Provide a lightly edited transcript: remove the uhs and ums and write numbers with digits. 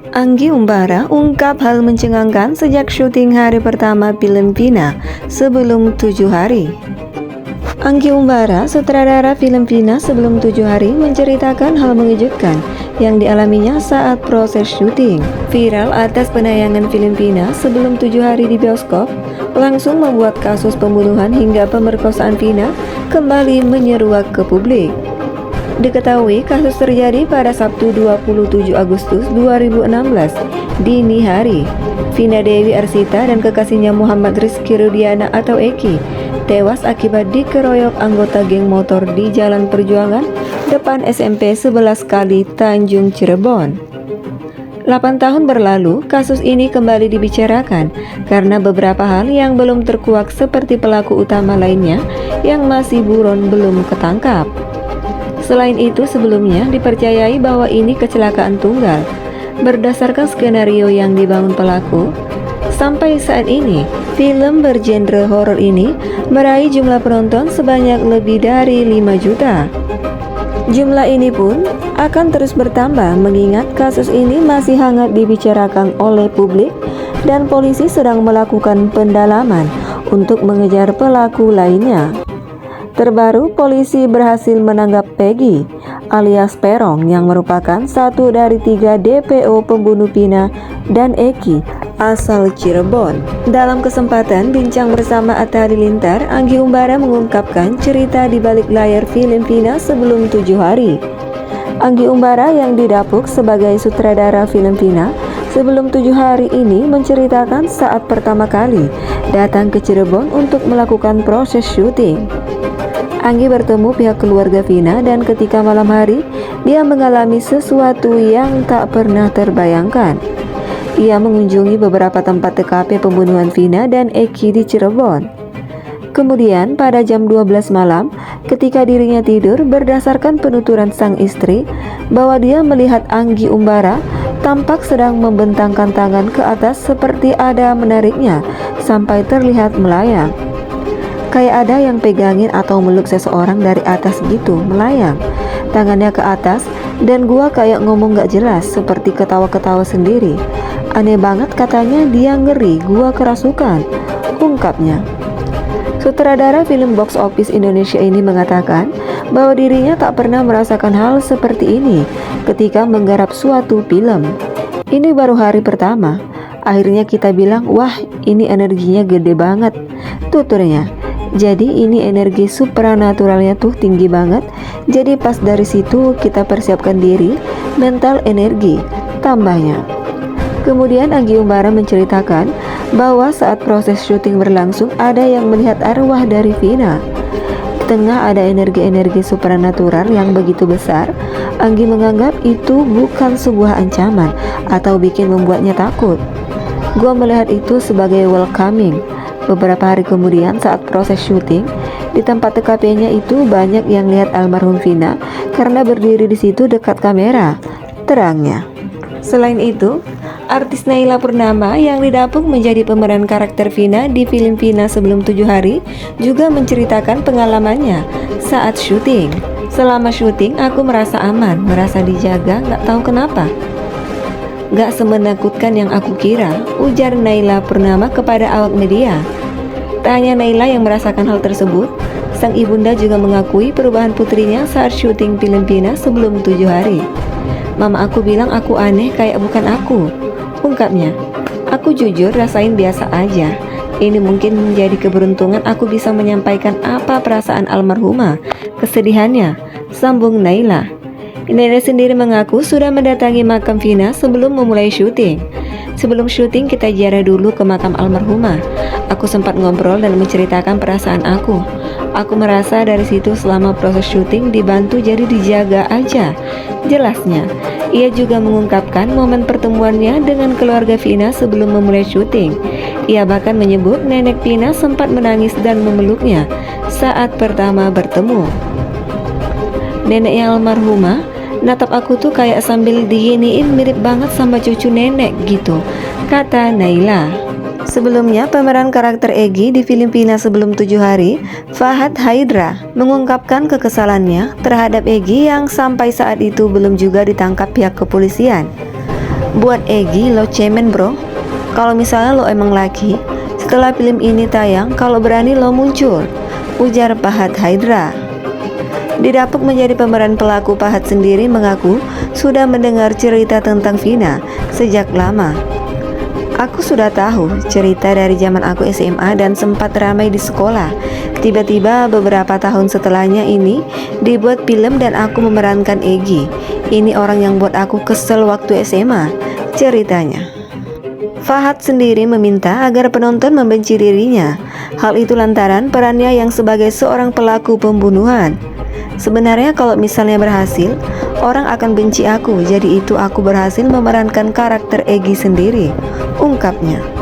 Anggi Umbara ungkap hal mencengangkan sejak syuting hari pertama film Vina sebelum 7 hari. Anggi Umbara, sutradara film Vina sebelum 7 hari, menceritakan hal mengejutkan yang dialaminya saat proses syuting. Viral atas penayangan film Vina sebelum 7 hari di bioskop langsung membuat kasus pembunuhan hingga pemerkosaan Vina kembali menyeruak ke publik. Diketahui kasus terjadi pada Sabtu 27 Agustus 2016 dini hari. Vina Dewi Arsita dan kekasihnya Muhammad Rizky Rudiana atau Eki tewas akibat dikeroyok anggota geng motor di Jalan Perjuangan depan SMP 11 Kali Tanjung Cirebon. 8 tahun berlalu, kasus ini kembali dibicarakan karena beberapa hal yang belum terkuak seperti pelaku utama lainnya yang masih buron belum ketangkap. Selain itu, sebelumnya dipercayai bahwa ini kecelakaan tunggal. Berdasarkan skenario yang dibangun pelaku, sampai saat ini, film bergenre horor ini meraih jumlah penonton sebanyak lebih dari 5 juta. Jumlah ini pun akan terus bertambah mengingat kasus ini masih hangat dibicarakan oleh publik dan polisi sedang melakukan pendalaman untuk mengejar pelaku lainnya. Terbaru, polisi berhasil menangkap Peggy alias Perong yang merupakan satu dari 3 DPO pembunuh Vina dan Eki asal Cirebon. Dalam kesempatan bincang bersama Atta Halilintar, Anggi Umbara mengungkapkan cerita di balik layar film Vina sebelum 7 hari. Anggi Umbara yang didapuk sebagai sutradara film Vina sebelum 7 hari ini menceritakan saat pertama kali datang ke Cirebon untuk melakukan proses syuting. Anggi bertemu pihak keluarga Vina dan ketika malam hari, dia mengalami sesuatu yang tak pernah terbayangkan. Ia mengunjungi beberapa tempat TKP pembunuhan Vina dan Eki di Cirebon. Kemudian pada jam 12 malam, ketika dirinya tidur, berdasarkan penuturan sang istri, bahwa dia melihat Anggi Umbara tampak sedang membentangkan tangan ke atas seperti ada menariknya sampai terlihat melayang. Kayak ada yang pegangin atau meluk seseorang dari atas gitu, melayang tangannya ke atas, dan gua kayak ngomong gak jelas seperti ketawa-ketawa sendiri. Aneh banget, katanya dia ngeri, gua kerasukan, ungkapnya. Sutradara film box office Indonesia ini mengatakan bahwa dirinya tak pernah merasakan hal seperti ini ketika menggarap suatu film. Ini baru hari pertama. Akhirnya kita bilang, wah ini energinya gede banget, tuturnya. Jadi ini energi supranaturalnya tuh tinggi banget. Jadi pas dari situ kita persiapkan diri, mental energi, tambahnya. Kemudian Anggi Umbara menceritakan bahwa saat proses syuting berlangsung ada yang melihat arwah dari Vina. Di tengah ada energi-energi supranatural yang begitu besar. Anggi menganggap itu bukan sebuah ancaman atau bikin membuatnya takut. Gua melihat itu sebagai welcoming. Beberapa hari kemudian saat proses syuting di tempat TKP-nya itu banyak yang lihat almarhum Vina karena berdiri di situ dekat kamera, terangnya. Selain itu, artis Naila Purnama yang didapuk menjadi pemeran karakter Vina di film Vina sebelum 7 hari juga menceritakan pengalamannya saat syuting. Selama syuting aku merasa aman, merasa dijaga, gak tahu kenapa. Gak semenakutkan yang aku kira, ujar Naila Purnama kepada awak media. Tak hanya Naila yang merasakan hal tersebut, sang ibunda juga mengakui perubahan putrinya saat syuting film Vina sebelum 7 hari. Mama aku bilang aku aneh kayak bukan aku, ungkapnya. Aku jujur rasain biasa aja. Ini mungkin menjadi keberuntungan aku bisa menyampaikan apa perasaan almarhumah, kesedihannya, sambung Naila. Nenek sendiri mengaku sudah mendatangi makam Vina sebelum memulai syuting. Sebelum syuting kita ziarah dulu ke makam almarhumah. Aku sempat ngobrol dan menceritakan perasaan aku. Aku merasa dari situ selama proses syuting dibantu jadi dijaga aja, jelasnya. Ia juga mengungkapkan momen pertemuannya dengan keluarga Vina sebelum memulai syuting. Ia bahkan menyebut nenek Vina sempat menangis dan memeluknya saat pertama bertemu. Neneknya almarhumah natap aku tuh kayak sambil diginiin mirip banget sama cucu nenek gitu, kata Naila. Sebelumnya, pemeran karakter Egi di film Vina sebelum 7 hari, Fahad Haidra, mengungkapkan kekesalannya terhadap Egi yang sampai saat itu belum juga ditangkap pihak kepolisian. Buat Egy, lo cemen bro. Kalau misalnya lo emang laki, setelah film ini tayang, kalau berani lo muncul, ujar Pahat Haidra. Didapuk menjadi pemeran pelaku, Pahat sendiri mengaku sudah mendengar cerita tentang Vina sejak lama. Aku sudah tahu cerita dari zaman aku SMA dan sempat ramai di sekolah. Tiba-tiba beberapa tahun setelahnya ini dibuat film dan aku memerankan Egy. Ini orang yang buat aku kesel waktu SMA, ceritanya. Fahad sendiri meminta agar penonton membenci dirinya. Hal itu lantaran perannya yang sebagai seorang pelaku pembunuhan. Sebenarnya kalau misalnya berhasil, orang akan benci aku. Jadi itu aku berhasil memerankan karakter Egy sendiri, ungkapnya.